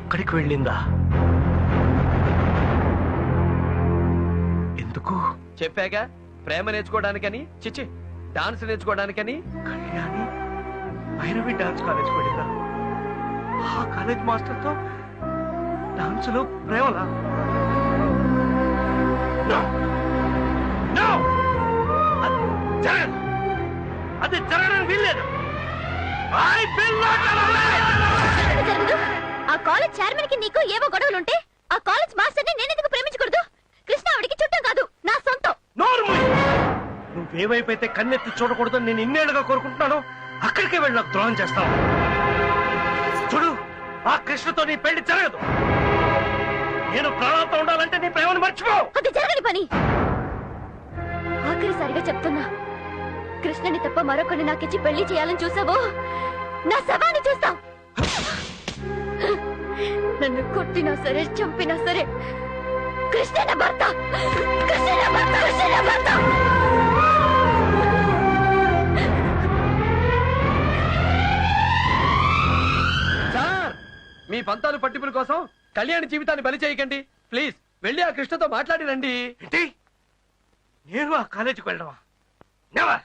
అక్కడికి వెళ్ళిందా? ఎందుకు? చెప్పాక ప్రేమ నేర్చుకోవడానికని, చిచ్చి డాన్స్ నేర్చుకోవడానికని. కళ్యాణి భైరవి డాన్స్ కాలేజ్ వెళ్ళిందా? ఆ కాలేజ్ మాస్టర్ తో డాన్స్ లో ప్రేమలా? అది జరగడానికి వీల్లేదు. ఆ కాలేజ్ చైర్మన్ కి నీకు ఏవో గొడవలుంటే ఆ కాలేజ్ మాస్టర్ ని నేనెందుకు ప్రేమించకూడదు? కృష్ణ ఆవిడికి చుట్టం కాదు, నా సొంతం. నువ్వేవైపోతే కన్నెత్తి చూడకూడదని నేను ఇన్నేళ్లుగా కోరుకుంటున్నాను. అక్కడికే వెళ్ళి నాకు ద్రోహం చేస్తావు. చూడు, ఆ కృష్ణతో నీ పెళ్లి జరగదు. నేను ప్రాణాలతో ఉండాలంటే నీ ప్రేమను మర్చిపో. అది జరగని పని. ఆఖరిసారిగా చెప్తున్నా, కృష్ణని తప్ప మరొకరిని నాకిచ్చి పెళ్లి చేయాలని చూసావో నా శవాన్ని చూస్తావు. నన్ను కొట్టినా సరే, చంపినా సరే, కృష్ణ నా భర్త, కృష్ణ నా భర్త, కృష్ణ నా భర్త. సార్, మీ పంతాలు పట్టింపుల కోసం కళ్యాణి జీవితాన్ని బలి చేయకండి ప్లీజ్. వెళ్ళి ఆ కృష్ణతో మాట్లాడి రండి. ఏంటి? నేను ఆ కాలేజీకి వెళ్ళడమా? నెవర్.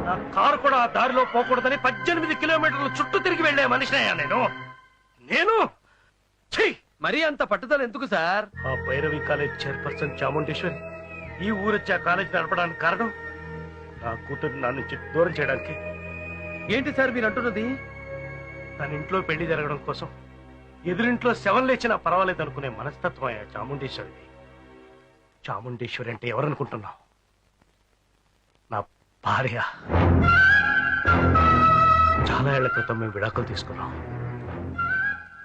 నా కారు కూడా ఆ దారిలో పోకూడదని 18 కిలోమీటర్ల చుట్టూ తిరిగి వెళ్లే మనిషినయ్యా నేను. మరీ అంత పట్టుదల ఎందుకు సార్? ఆ భైరవి కాలేజ్ చైర్పర్సన్ చాముండేశ్వరి ఈ ఊరొచ్చి ఆ కాలేజ్ నడపడానికి కారణం నా కూతురు నా నుంచి దూరం చేయడానికి. ఏంటి సార్ మీరు అంటున్నది? తన ఇంట్లో పెళ్లి జరగడం కోసం ఎదురింట్లో శవం లేచినా పర్వాలేదు అనుకునే మనస్తత్వం అయ్యా చాముండేశ్వరిది. చాముండేశ్వరి అంటే ఎవరనుకుంటున్నావు? నా భార్య. చాలా ఏళ్ల క్రితం మేము విడాకులు తీసుకున్నాం.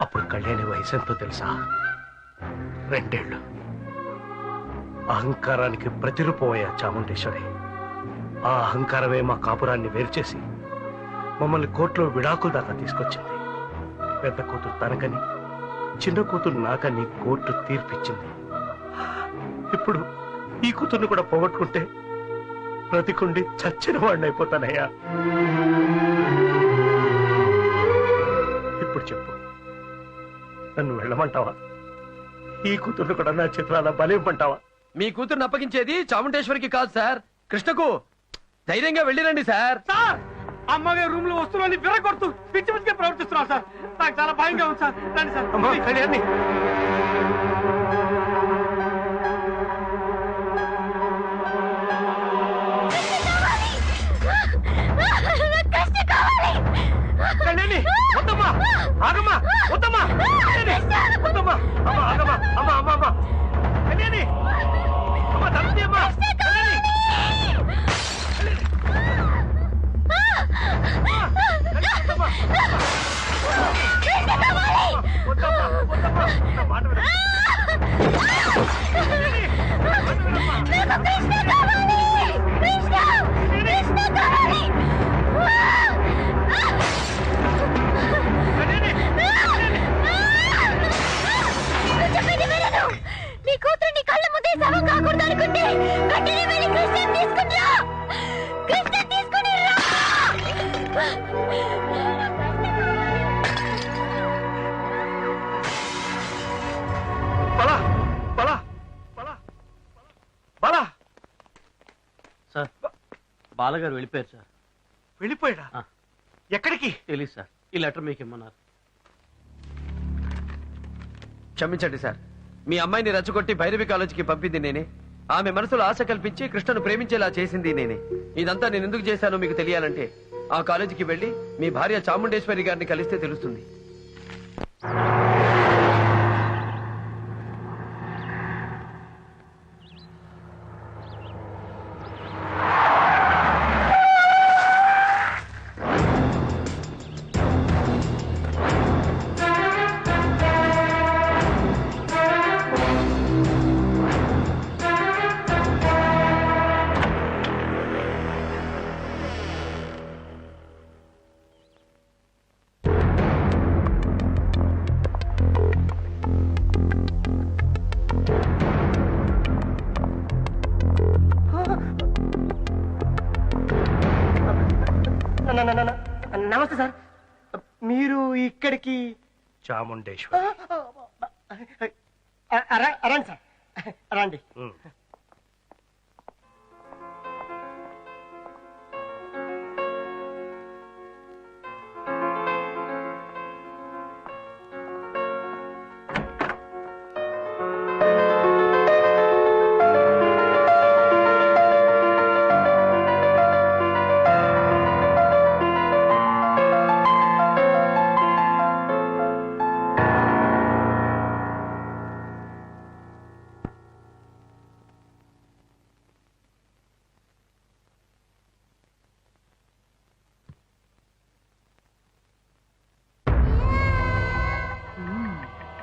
అప్పుడు కళ్యాణి వయసు ఎంతో తెలుసా? 2 ఏళ్ళు. అహంకారానికి ప్రతిరూపమయ్యా చాముండేశ్వరి. ఆ అహంకారమే మా కాపురాన్ని వేరు చేసి మమ్మల్ని కోర్టులో విడాకుల దాకా తీసుకొచ్చింది. పెద్ద కూతురు తనకని, చిన్న కూతురు నాకని కోర్టు తీర్పిచ్చింది. ఇప్పుడు ఈ కూతుర్ని కూడా పోగొట్టుకుంటే బ్రతికుండి చచ్చిన వాడిని అయిపోతానయ్యా. ఇప్పుడు చెప్పు, నన్ను వెళ్ళమంటావా? ఈ కూతుర్ని కూడా నా చిత్రాల బలేమంటావా? మీ కూతురుని అప్పగించేది చాముండేశ్వరికి కాదు సార్, కృష్ణకు. ధైర్యంగా వెళ్ళిరండి సార్. అమ్మగారు రూమ్ లో వస్తువులని విరగొడుతూ పిచ్చి పిచ్చిగా ప్రవర్తిస్తున్నారు సార్. నాకు చాలా భయంగా ఉంది సార్. రండి సార్. అమ్మా కళ్యాణి, కళ్యాణి వద్దమ్మా, ఆగమ్మా, వద్దమ్మా, వద్దమ్మా, అమ్మా ఆగమ్మా, అమ్మా అమ్మా అమ్మా కళ్యాణి, అమ్మా తల్లి అమ్మా కళ్యాణి, వద్దమ్మా, వద్దమ్మా, నా మాట వినమ్మా. నీ కూతురు నీ కళ్ళ ముందే శవం కాకూడదు అనుకుంటే వెంటనే వెళ్ళి కృష్ణని తీసుకుని రా. కృష్ణని తీసుకుని రా. బలా బలా బలా బలా. సార్, బాలగారు వెళ్ళిపోయారు సార్. వెళ్ళిపోయాడా? ఎక్కడికి? తెలియదు సార్. ఈ లెటర్ మీకు ఇమ్మన్నారు. క్షమించండి సార్, మీ అమ్మాయిని రెచ్చగొట్టి భైరవి కాలేజీకి పంపింది నేనే. ఆమె మనసులో ఆశ కల్పించి కృష్ణను ప్రేమించేలా చేసింది నేనే. ఇదంతా నేను ఎందుకు చేశానో మీకు తెలియాలంటే ఆ కాలేజీకి వెళ్ళి మీ భార్య చాముండేశ్వరి గారిని కలిస్తే తెలుస్తుంది. నమస్తే సార్. మీరు ఇక్కడికి చాముండేశ్వరి. రండి సార్, రండి. ఉమ్.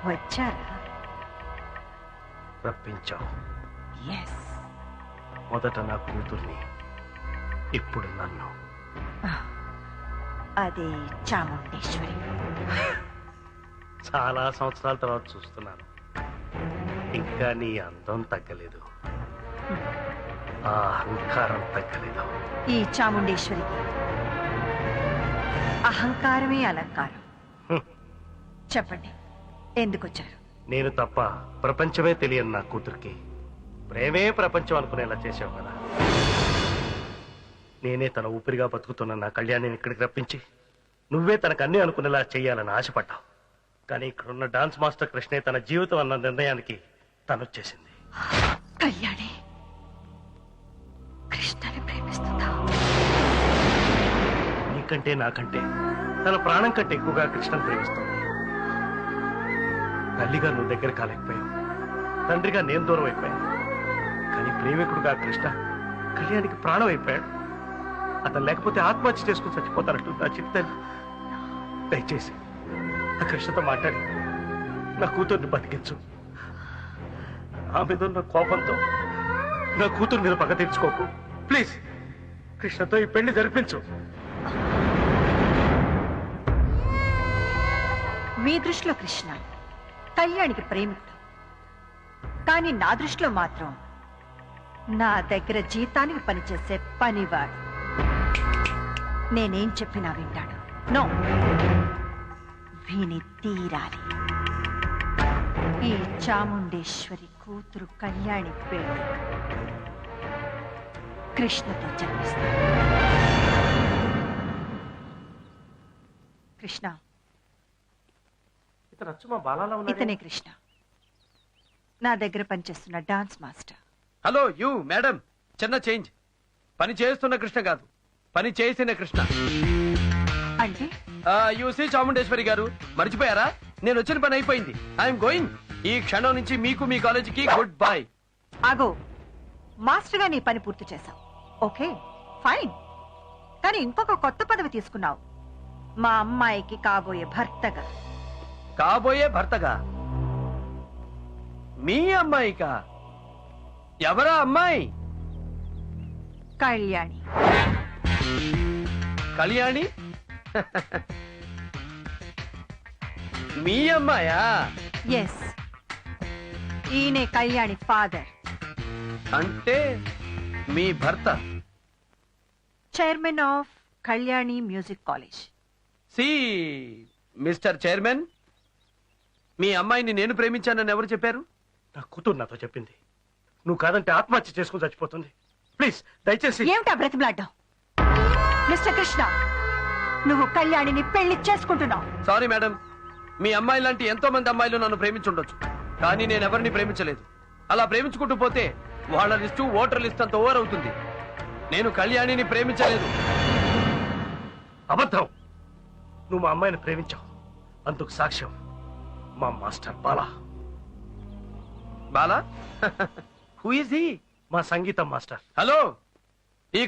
వచ్చారా? రప్పించావు. ఎస్. మొదట నా కూతుర్ని, ఇప్పుడు నన్ను. అది చాముండేశ్వరి. చాలా సంవత్సరాల తర్వాత చూస్తున్నాను. ఇంకా నీ అందం తగ్గలేదు, ఆ అహంకారం తగ్గలేదు. ఈ చాముండేశ్వరికి అహంకారమే అలంకారం. హ్మ్. చెప్పండి, ఎందుకొచ్చారు? నేను తప్ప ప్రపంచమే తెలియని నా కూతురికి ప్రేమే ప్రపంచం అనుకునేలా చేసావు కదా. నేనే తన ఊపిరిగా బతుకుతున్న నా కళ్యాణిని ఇక్కడికి రప్పించి నువ్వే తనకు అన్ని అనుకునేలా చెయ్యాలని ఆశపడ్డావు. కానీ ఇక్కడున్న డాన్స్ మాస్టర్ కృష్ణే తన జీవితం అన్న నిర్ణయానికి తనొచ్చేసింది. కళ్యాణి కృష్ణని ప్రేమిస్తుందా? నీకంటే నాకంటే తన ప్రాణం కంటే ఎక్కువగా కృష్ణను ప్రేమిస్తుంది. తల్లిగా నువ్వు దగ్గర కాలేకపోయావు, తండ్రిగా నేను దూరం అయిపోయాను. కానీ ప్రేమికుడుగా కృష్ణ కళ్యాణికి ప్రాణం అయిపోయాడు. అతను లేకపోతే ఆత్మహత్య చేసుకుని చచ్చిపోతానంటూ నా చిట్టాను. దయచేసి ఆ కృష్ణతో మాట్లాడి నా కూతుర్ని బతికించు. ఆ మీద ఉన్న కోపంతో నా కూతురు మీద పగ తీర్చుకోకు. ప్లీజ్ కృష్ణతో ఈ పెళ్లి జరిపించు. మీ దృష్టిలో కృష్ణ కళ్యాణికి ప్రేమికుడు, కానీ నా దృష్టిలో మాత్రం నా దగ్గర జీతానికి పనిచేసే పనివాడు. నేనేం చెప్పినా వింటాడు. నో, విని తీరాలి. ఈ చాముండేశ్వరి కూతురు కళ్యాణి పెళ్లి కృష్ణతో జరిపిస్తాను. కృష్ణ, ఇతను అచ్చు మా బాలాలా ఉన్నాడే. ఇతనే కృష్ణ, నా దగ్గర పనిచేస్తున్న dance master. Hello you madam, చిన్న చేంజ్. పని చేస్తున్న కృష్ణ కాదు, పని చేసిన కృష్ణ. అంటే యూసీ చాముండేశ్వరి గారు, మర్చిపోయారా? నేను వచ్చిన పని అయిపోయింది. I'm going. ఈ క్షణం నుంచి మీకు మీ కాలేజీకి గుడ్ బై. ఆగో, మాస్టర్ గా నీ పని పూర్తి చేశావు. ఓకే ఫైన్, కానీ ఇంకొక కొత్త పదవి తీసుకున్నావు. మా అమ్మాయికి కాబోయే భర్తగా. కాబోయే భర్తగా? మీ అమ్మాయికా? ఎవరా అమ్మాయి? కళ్యాణి. కళ్యాణి? మీ అమ్మాయా? ఎస్, ఈయనే కళ్యాణి ఫాదర్. అంటే మీ భర్త chairman of Kalyani music college. See mister chairman, మీ అమ్మాయిని నేను ప్రేమించానని ఎవరు చెప్పారు? నా కూతురు నాతో చెప్పింది. నువ్వు కాదంటే ఆత్మహత్య చేసుకుని చచ్చిపోతుంది. ప్లీజ్ దయచేసి. ఏమిటా బ్రతిమలాడ్డావు? మిస్టర్ కృష్ణ, నువ్వు కళ్యాణిని పెళ్లి చేసుకుంటున్నావు. సారీ మేడం, మీ అమ్మాయి లాంటి ఎంతో మంది అమ్మాయిలు నన్ను ప్రేమించుండొచ్చు, కానీ నేను ఎవరిని ప్రేమించలేదు. అలా ప్రేమించుకుంటూ పోతే వాళ్ళ లిస్టు ఓటర్ లిస్ట్ అంత ఓవర్ అవుతుంది. నేను కళ్యాణిని ప్రేమించలేదు. అబద్ధం. నువ్వు మా అమ్మాయిని ప్రేమించావు. అందుకు సాక్ష్యం మా master Bala. Bala? Who is he? మా సంగీతం మాస్టర్. హలో, ఈ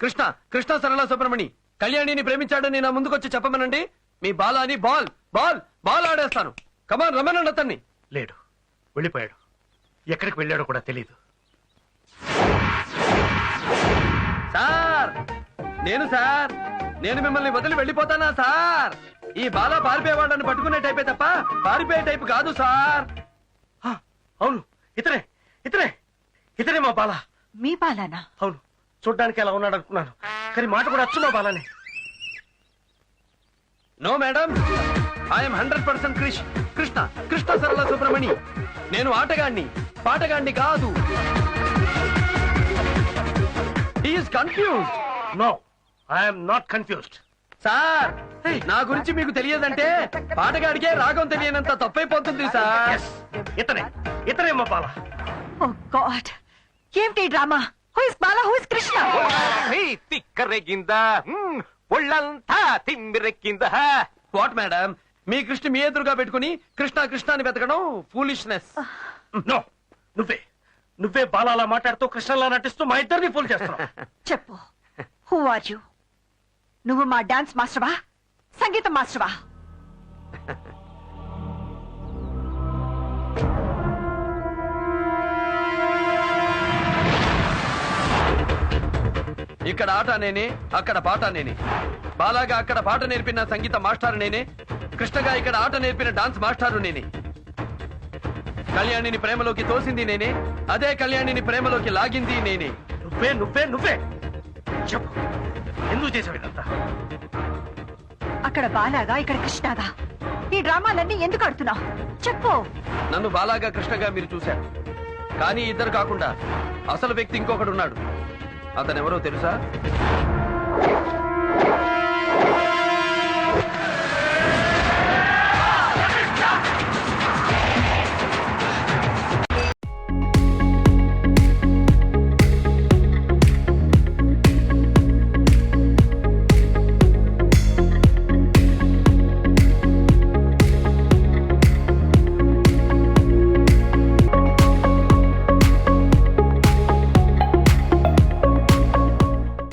కృష్ణ కృష్ణ సరళ సుబ్రమణి కళ్యాణిని ప్రేమించాడని నా ముందుకొచ్చి చెప్పమనండి. మీ బాలాని బాల్ బాల్ బాల్ ఆడేస్తాను. కమాన్, రమ్మనండి అతన్ని. లేడు, వెళ్ళిపోయాడు. ఎక్కడికి వెళ్ళాడో కూడా తెలియదు. సార్, నేను మిమ్మల్ని వదిలి వెళ్ళిపోతానా సార్? ఈ బాలా పారిపోయేవాళ్ళని పట్టుకునే టైపే తప్ప పారిపోయే టైప్ కాదు సార్. అవును, ఇతనే మా బాలా. మీ బాలానా? అవును, చూడ్డానికి ఎలా ఉన్నాడు అనుకున్నాను, కానీ మాట కూడా అచ్చు మా బాలానే. No madam, I'm 100% Krishna Krishna Sarala Subramani. నేను ఆటగాణ్ణి, పాటగాణ్ణి కాదు. He's confused. No, I'm not confused. Sir, నా గురించి మీకు తెలియదంటే పాటగాడికే రాగం తెలియనంత తప్పైపోతుంది సార్. ఇతనే మా బాల. ఓ గాడ్, ఏమిటి drama? Who is Bala, who is Krishna? తిక్కరెగింద ఒళ్ళంతా తిమ్మిరెక్కింద. వాట్ మేడం, మీ కృష్ణ మీ ఎదురుగా పెట్టుకుని కృష్ణ కృష్ణ అని వెతకడం ఫూలిష్నెస్. నో, నువ్వే బాలాలా మాట్లాడుతూ కృష్ణలా నటిస్తూ మా ఇద్దరిని ఫూల్ చేస్తున్నావు. చెప్పు, హూ ఆర్ యు? నువ్వు మా డాన్స్ మాస్టర్వా, సంగీతం మాస్టర్వా? ఇక్కడ ఆట నేనే, అక్కడ పాట నేనే. బాలాగా అక్కడ పాట నేర్పిన సంగీత మాస్టారు నేనే, కృష్ణగా ఇక్కడ ఆట నేర్పిన డాన్స్ మాస్టారు నేనే. కళ్యాణిని ప్రేమలోకి తోసింది నేనే, అదే కళ్యాణిని ప్రేమలోకి లాగింది నేనే. నువ్వే చెప్పు, ఎందుకు చేసావు ఇదంతా? అక్కడ బాలాగా, ఇక్కడ కృష్ణగా. ఈ డ్రామాలన్నీ ఎందుకు ఆడుతున్నావు? చెప్పు. నన్ను బాలాగా కృష్ణగా మీరు చూశారు, కానీ ఇద్దరు కాకుండా అసలు వ్యక్తి ఇంకొకడు ఉన్నాడు. అతనెవరో తెలుసా?